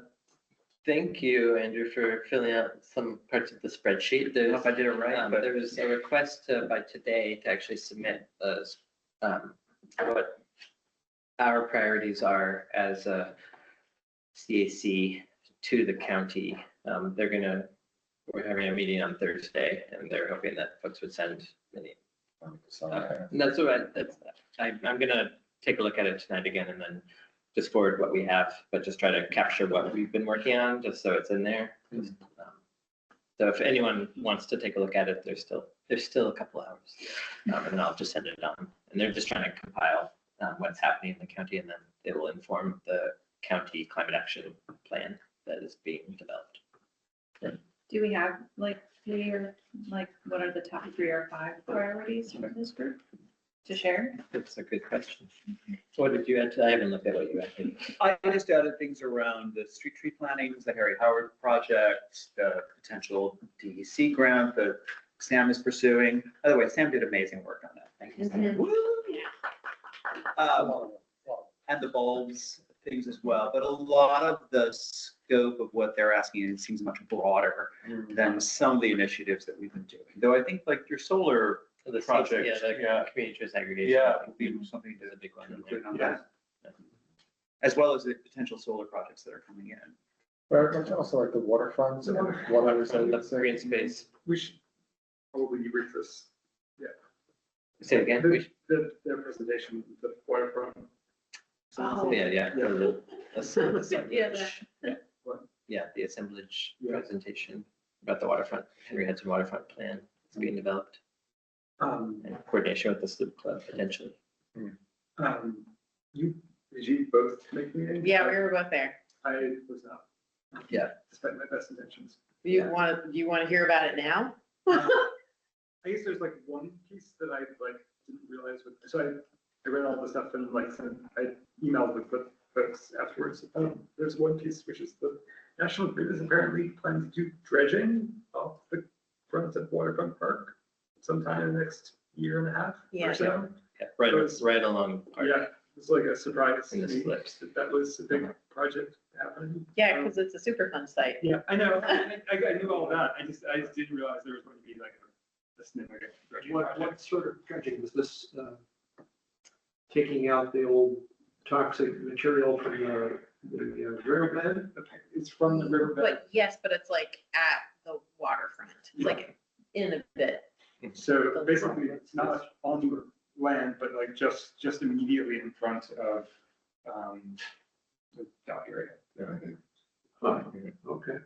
Thank you, Andrew, for filling out some parts of the spreadsheet. I don't know if I did it right, but There was a request by today to actually submit what our priorities are as a CAC to the county. We're having a meeting on Thursday, and they're hoping that folks would send many. And that's all right. I'm gonna take a look at it tonight again and then just forward what we have, but just try to capture what we've been working on, just so it's in there. So if anyone wants to take a look at it, there's still a couple hours. And I'll just send it on. And they're just trying to compile what's happening in the county, and then they will inform the county climate action plan that is being developed. Do we have like three or like, what are the top 3 or 5 priorities for this group to share? That's a good question. What did you add to that? I haven't looked at what you added. I just added things around the street tree plantings, the Harry Howard project, the potential DEC grant that Sam is pursuing. By the way, Sam did amazing work on that. Thank you, Sam. Mhm. Woo! And the bulbs, things as well, but a lot of the scope of what they're asking, it seems much broader than some of the initiatives that we've been doing. Though I think like your solar The project, Yeah, the yeah. community disaggregation. Yeah, I would think be something is a to big one. in there. include on Yeah. that. As well as the potential solar projects that are coming in. But there's also like the waterfronts and water From the resiliency. green space. We should probably debrief this. Say it again. Their presentation, the waterfront. Oh. Yeah. Yeah. The assemblage. Yeah, that. Yeah, the assemblage Yeah. presentation about the waterfront, Henry Hudson waterfront plan is being developed in coordination with the Sloop Club potentially. Did you both make meetings? Yeah, we were both there. I was not. Yeah. Despite my best intentions. Do you want to hear about it now? I guess there's like one piece that I like didn't realize with, so I read all the stuff and like I emailed with the folks afterwards. There's one piece which is the National Grid is apparently planning to do dredging off the front of Waterfront Park sometime in the next year and a half Yeah. or so. Yeah, right, Those- right along. Park. Yeah, it's like a surprise to In the me slips. that was a big project happening. Yeah, because it's a super fun site. Yeah, I know. I knew all that. I just didn't realize there was going to be like a significant dredging What project. sort of dredging was this, taking out the old toxic material from the riverbed? It's from the riverbed. But yes, but it's like at the waterfront. It's like in a bit. So basically, it's not on the land, but like just immediately in front of the dock area. Oh, okay.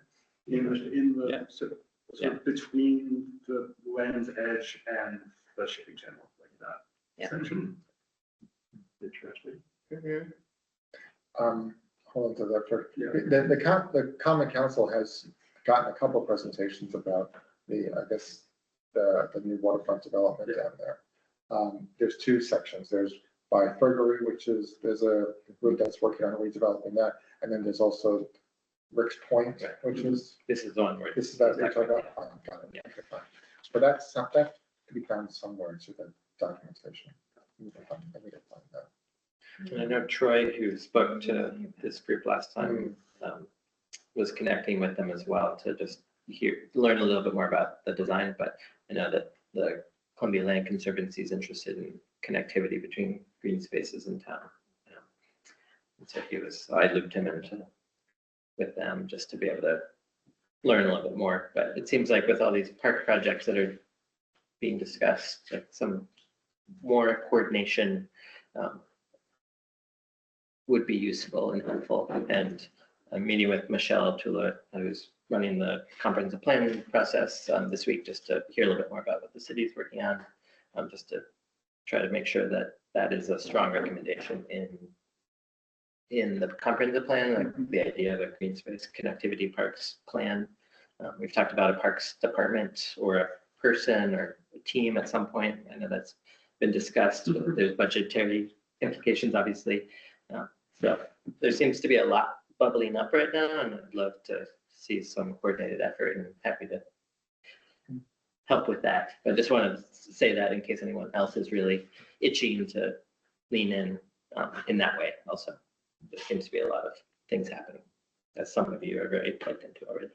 In the, Yeah. sort of between the land's edge and the shipping channel, like that. Yeah. Essentially. Interesting. Mhm. Hold on to that for, Yeah. the Common Council has gotten a couple presentations about I guess, the new waterfront development down there. There's 2 sections. There's by Fergery, there's a group that's working on redeveloping that. And then there's also Rick's Point, which is, This is the one where. this is that you're talking about? Oh, got it. Yeah. Okay, fine. But that could be found somewhere to the documentation. We can find that. And I know Troy, who spoke to this group last time, was connecting with them as well to just learn a little bit more about the design, but I know that the Columbia Land Conservancy is interested in connectivity between green spaces in town. And so I looped him into with them just to be able to learn a little bit more. But it seems like with all these park projects that are being discussed, like some more coordination would be useful and helpful. And I'm meeting with Michelle Tula, who's running the comprehensive planning process this week, just to hear a little bit more about what the city is working on, just to try to make sure that that is a strong recommendation in the comprehensive plan, like the idea of a green space connectivity parks plan. We've talked about a parks department or a person or a team at some point. I know that's been discussed. There's budgetary implications, obviously. So there seems to be a lot bubbling up right now, and I'd love to see some coordinated effort, and happy to help with that. But I just wanted to say that in case anyone else is really itching to lean in that way also. There seems to be a lot of things happening, as some of you are very plugged into already.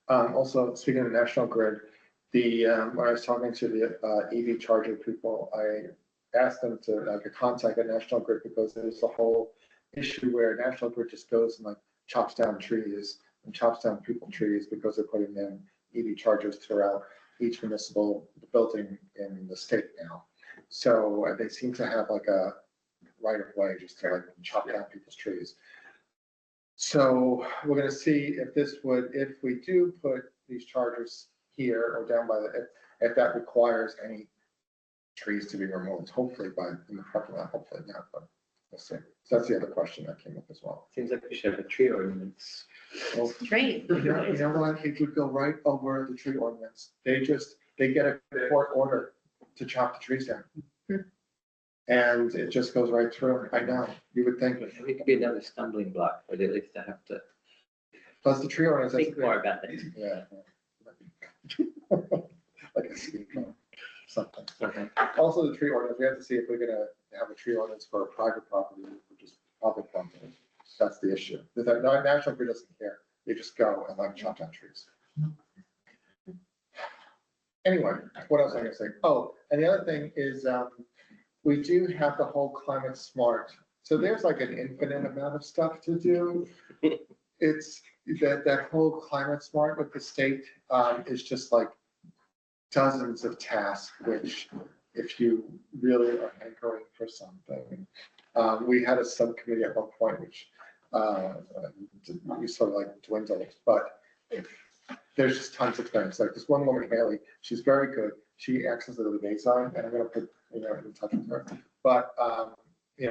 Also, speaking of National Grid, when I was talking to the EV charger people, I asked them to contact the National Grid because there's a whole issue where National Grid just goes and chops down trees and chops down people trees because they're putting in EV chargers throughout each municipal building in the state now. So they seem to have a right of way just to chop down people's trees. So we're going to see if we do put these chargers here or down by if that requires any trees to be removed, hopefully in the parking lot, hopefully not, but We'll see. So that's the other question that came up as well. Seems like we should have a tree ordinance. Well, Train. you know what? It would go right over the tree ordinance. They get a court order to chop the trees down. And it just goes right through. I know, you would think. Maybe it could be another stumbling block, or at least I have to Plus the tree ordinance. think more about it. Yeah. Like a speed bump, something. Okay. Also, the tree ordinance, we have to see if we're gonna have a tree ordinance for a private property, or just public property. That's the issue. The National Grid doesn't care. They just go and like chop down trees. Anyway, what else was I gonna say? Oh, and the other thing is, we do have the whole climate smart. So there's like an infinite amount of stuff to do. It's that whole climate smart with the state, is just like dozens of tasks, which if you really are hankering for something. We had a subcommittee at one point, which, we sort of like dwindled, but there's just tons of things. Like this one woman, Haley, she's very good. She acts as a liaison, and I'm gonna put, in touch with her. But,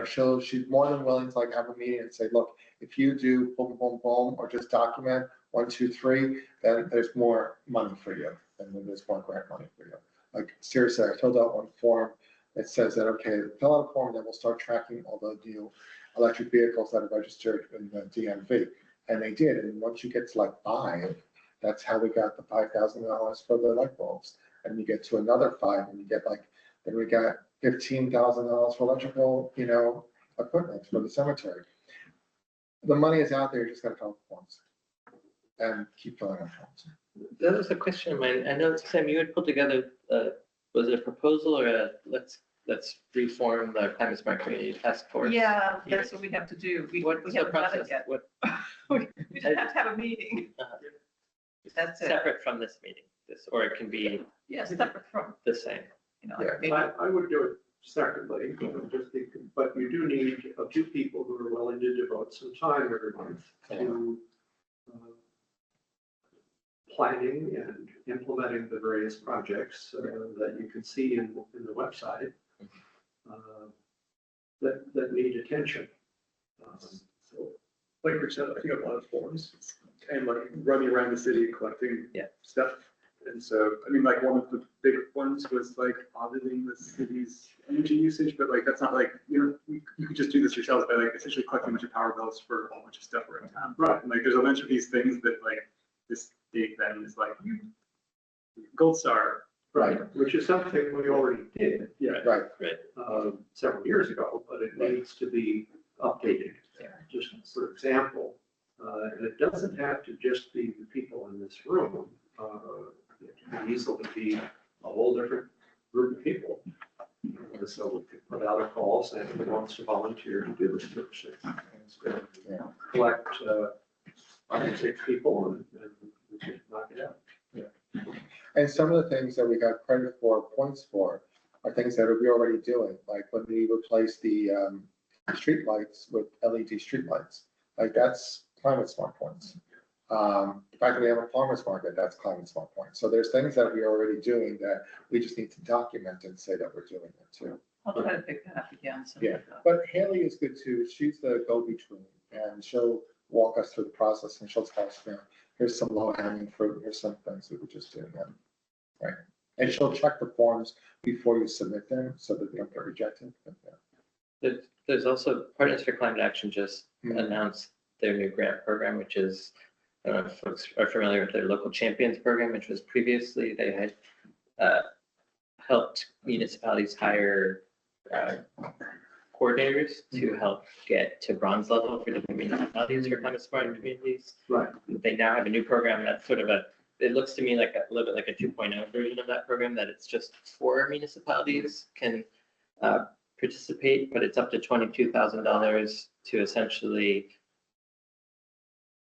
she's more than willing to like have a meeting and say, look, if you do boom, boom, boom, or just document 1, 2, 3, then there's more money for you, and then there's more grant money for you. Like seriously, I filled out one form that says that, okay, fill out a form, then we'll start tracking all the new electric vehicles that are registered in the DMV. And they did, and once you get to like 5, that's how we got the $5,000 for the light bulbs. And you get to another 5, and you get like, then we got $15,000 for electrical, equipment for the cemetery. The money is out there, you just gotta fill out the forms. And keep filling out forms. That was a question of mine. I know, Sam, you had put together, was it a proposal or let's reform the climate smart community task force? Yeah, that's what we have to do. We What's the haven't done process? it yet. What, We just have to have a meeting. That's it. separate from this meeting, or it can be Yeah, separate from, the same. Yeah. maybe. I would do it separately, but you do need a few people who are willing to devote some time every month to planning and implementing the various projects that you can see in the website that need attention. So, Like Rich said, I think a lot of forms and like running around the city collecting stuff. And so, I mean, like one of the big ones was like auditing the city's energy usage, but like, that's not like, you could just do this yourselves by like essentially collecting a bunch of power bills for a whole bunch of stuff around town. Right. And like, there's a bunch of these things that like, this big then is like, gold star. right, which is something we already did Yeah. Right, several years ago, but it needs to be updated. Just for example, and it doesn't have to just be the people in this room. It can easily be a whole different group of people. So we could put out a call saying who wants to volunteer to do this sort of thing. Yeah. Collect 5 or 6 people and we can knock it out. and some of the things that we got credit for, points for, are things that we're already doing, like when we replaced the street lights with LED street lights. Like that's climate smart points. The fact that we have a farmer's market, that's climate smart points. So there's things that we're already doing that we just need to document and say that we're doing it too. I'll try to pick that up again. so- Yeah. But Haley is good too. She's the go-between, and she'll walk us through the process, and she'll tell us, here's some low-hanging fruit, here's some things we could just do. Right. And she'll check the forms before you submit them so that they don't get rejected. But, yeah. There's also Partners for Climate Action just Mhm. announced their new grant program, which is, I don't know if folks are familiar with their local champions program, which was previously they had helped municipalities hire coordinators to help get to bronze level for different municipalities for climate smart communities. Right. They now have a new program that's sort of it looks to me like a little bit like a 2.0 version of that program, that it's just 4 municipalities can participate, but it's up to $22,000 to essentially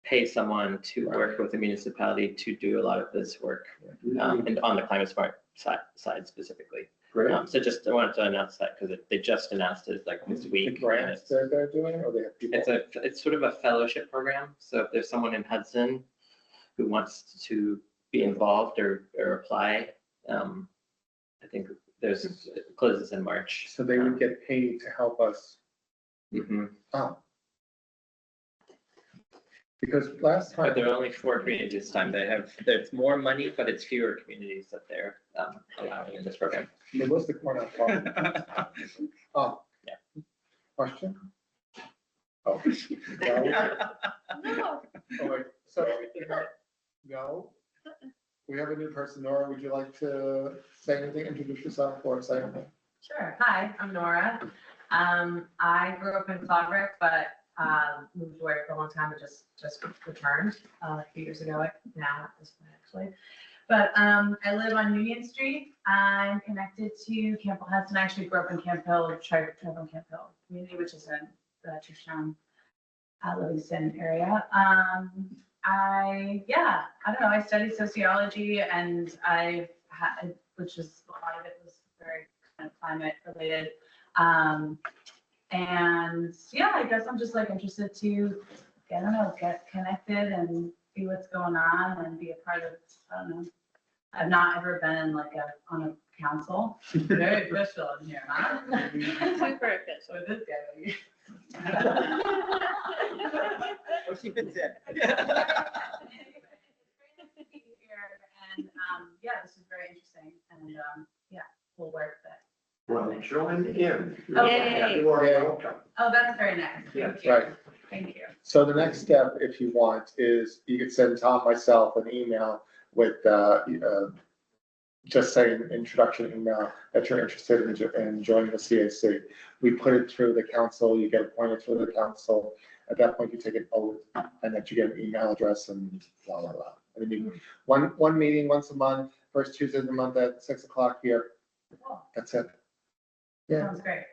pay someone to work with a municipality to do a lot of this work, and on the climate smart side specifically. Great. So just I wanted to announce that because they just announced it like this The week. grants that they're doing, or they have people? It's sort of a fellowship program. So if there's someone in Hudson who wants to be involved or apply, I think it closes in March. So they would get paid to help us Oh. Because last But time, there are only 4 communities this time. There's more money, but it's fewer communities that they're allowing in this program. there was the corner. Oh. Yeah. Question? Oh. No? No. Oh, wait, so, no? We have a new person. Nora, would you like to say anything, introduce yourself or say anything? Sure. Hi, I'm Nora. I grew up in Cloudbrook, but moved away for a long time and just returned a few years ago now at this point, actually. But I live on Union Street. I'm connected to Campbell Hudson. I actually grew up in Camp Hill, Camp Hill community, which is in the Tucson, Livingston area. I don't know. I studied sociology, and I've had, which is a lot of it was very kind of climate related. And yeah, I guess I'm just like interested to, I don't know, get connected and see what's going on and be a part of, I don't know. I've not ever been like on a council. Very official in here, huh? Super official. So this guy. Oh, she fits in. And yeah, this is very interesting and yeah, we'll work that. Well, join in. Yay. You are welcome. Oh, that's very nice. Thank you. Right. Thank you. So the next step, if you want, is you could send Tom, myself, an email with, just saying introduction email that you're interested in joining the CAC. We put it through the council, you get appointed through the council. At that point, you take an oath and that you get an email address and blah, blah, blah. And then you, one meeting once a month, first Tuesday of the month at 6 o'clock here. Cool. That's it. Yeah, Sounds great.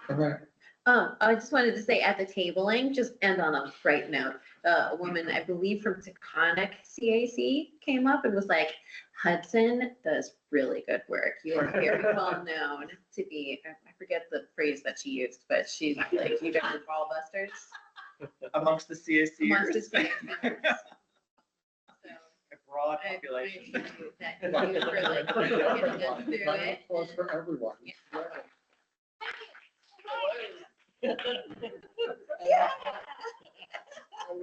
all right. I just wanted to say at the tabling, just end on a bright note. A woman, I believe from Taconic CAC came up and was like, Hudson does really good work. You are very well known to be, I forget the phrase that she used, but she's like, you guys are ball busters Amongst the CACers. amongst the CACers. A broad I population. appreciate that you for like getting us through Round of it. applause for everyone. Yeah.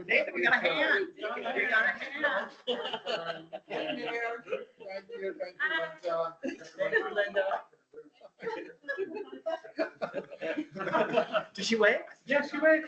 Nathan, we got a hand. We got a hand. Thank you, Did she wave? Yes, you may.